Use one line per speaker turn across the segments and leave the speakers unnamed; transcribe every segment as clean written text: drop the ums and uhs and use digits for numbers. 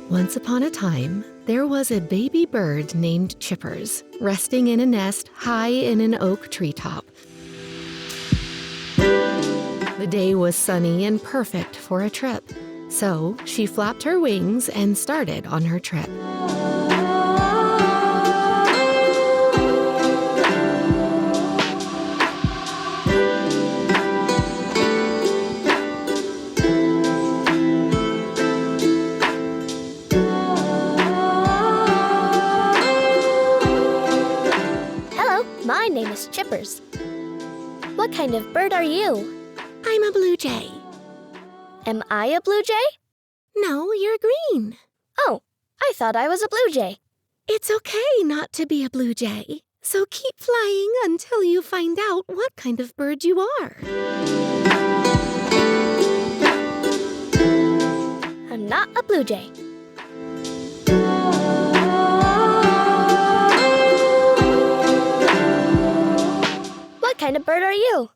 Once upon a time, there was a baby bird named Chippers, resting in a nest high in an oak treetop. The day was sunny and perfect for a trip, so she flapped her wings and started on her trip.
My name is Chippers. What kind of bird are you?
I'm a blue jay.
Am I a blue jay?
No, you're green.
Oh, I thought I was a blue jay.
It's okay not to be a blue jay, so keep flying until you find out what kind of bird you are.
I'm not a blue jay. What kind of bird are you?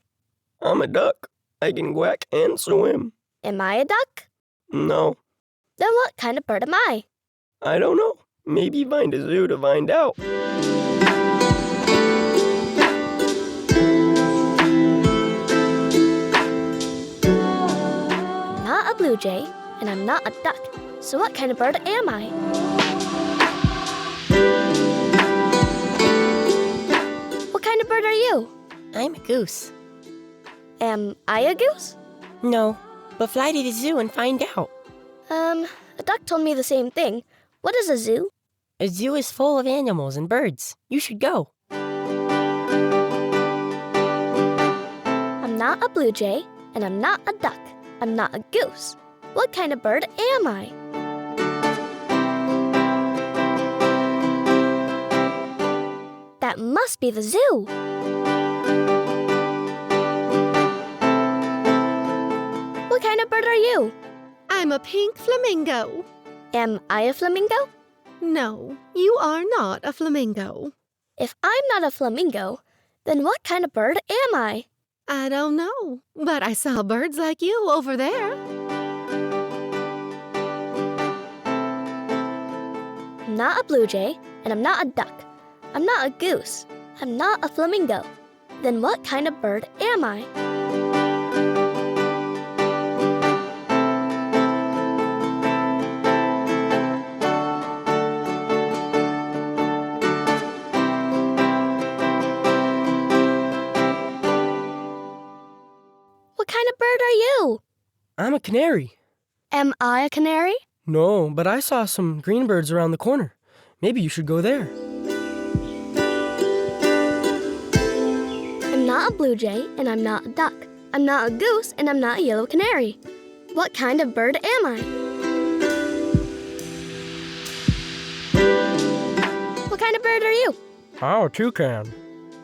I'm a duck. I can quack and swim.
Am I a duck?
No,
Then what kind of bird am I?
I don't know. Maybe find a zoo to find out.
I'm not a blue jay, and I'm not a duck. So what kind of bird am I? What kind of bird are you?
I'm a goose.
Am I a goose?
No, but fly to the zoo and find out.
A duck told me the same thing. What is a zoo?
A zoo is full of animals and birds. You should go.
I'm not a blue jay, and I'm not a duck. I'm not a goose. What kind of bird am I? That must be the zoo. What kind of bird are you?
I'm a pink flamingo.
Am I a flamingo?
No, you are not a flamingo.
If I'm not a flamingo, then what kind of bird am I?
I don't know, but I saw birds like you over there.
I'm not a blue jay, and I'm not a duck. I'm not a goose. I'm not a flamingo. Then what kind of bird am I? What kind of bird are you?
I'm a canary.
Am I a canary?
No, but I saw some green birds around the corner. Maybe you should go there.
I'm not a blue jay, and I'm not a duck. I'm not a goose, and I'm not a yellow canary. What kind of bird am I? What kind of bird are you?
Oh, a toucan.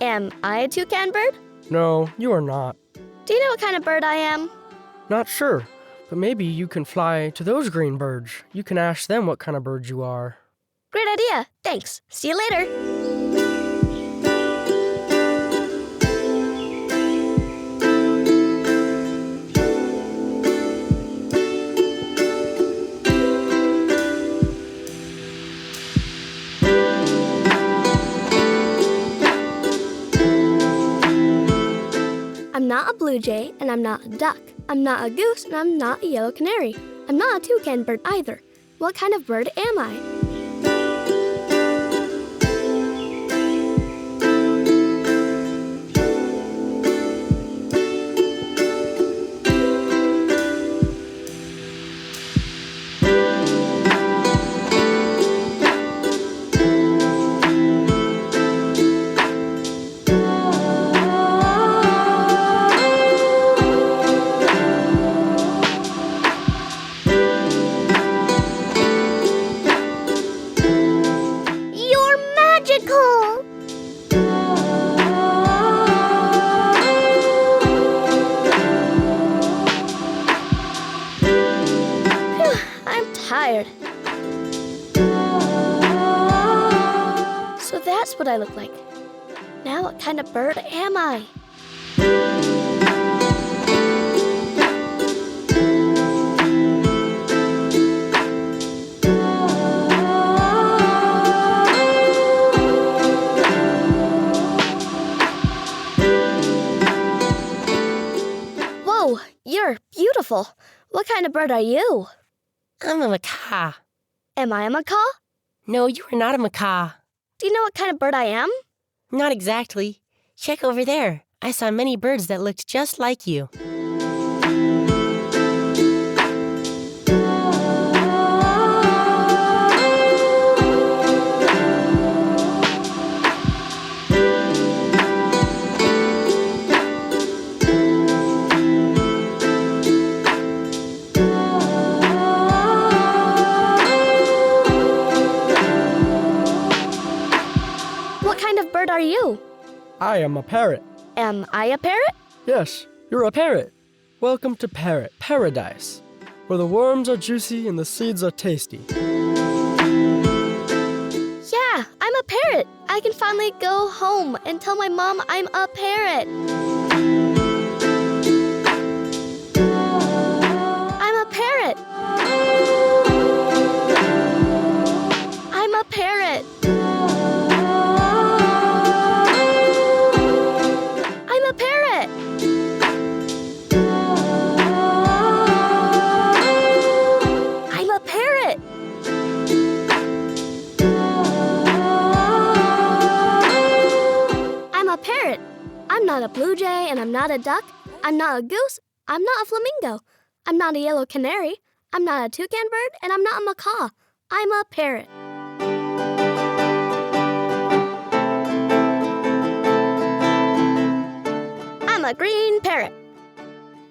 Am I a toucan bird?
No, you are not.
Do you know what kind of bird I am?
Not sure, but maybe you can fly to those green birds. You can ask them what kind of bird you are.
Great idea. Thanks. See you later. I'm not a blue jay, and I'm not a duck. I'm not a goose, and I'm not a yellow canary. I'm not a toucan bird either. What kind of bird am I? tired. So that's what I look like. Now what kind of bird am I? Whoa, you're beautiful. What kind of bird are you?
I'm a macaw.
Am I a macaw?
No, you are not a macaw.
Do you know what kind of bird I am?
Not exactly. Check over there. I saw many birds that looked just like you.
What kind of bird are you?
I am a parrot.
Am I a parrot?
Yes, you're a parrot. Welcome to Parrot Paradise, where the worms are juicy and the seeds are tasty.
Yeah, I'm a parrot. I can finally go home and tell my mom I'm a parrot. I'm a parrot. I'm a parrot. I'm a parrot. I'm a parrot. I'm a parrot. I'm not a blue jay and I'm not a duck. I'm not a goose. I'm not a flamingo. I'm not a yellow canary. I'm not a toucan bird and I'm not a macaw. I'm a parrot. I'm a green parrot.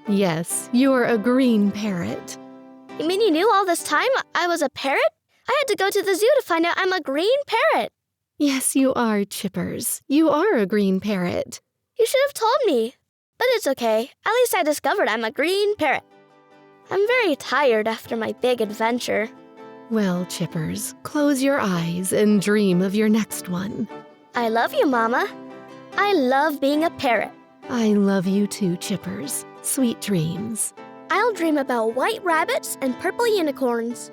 Yes, you're a green parrot.
You mean you knew all this time I was a parrot? I had to go to the zoo to find out I'm a green parrot.
Yes, you are, Chippers. You are a green parrot.
You should have told me. But it's okay. At least I discovered I'm a green parrot. I'm very tired after my big adventure.
Well, Chippers, close your eyes and dream of your next one.
I love you, Mama. I love being a parrot.
I love you too, Chippers. Sweet dreams.
I'll dream about white rabbits and purple unicorns.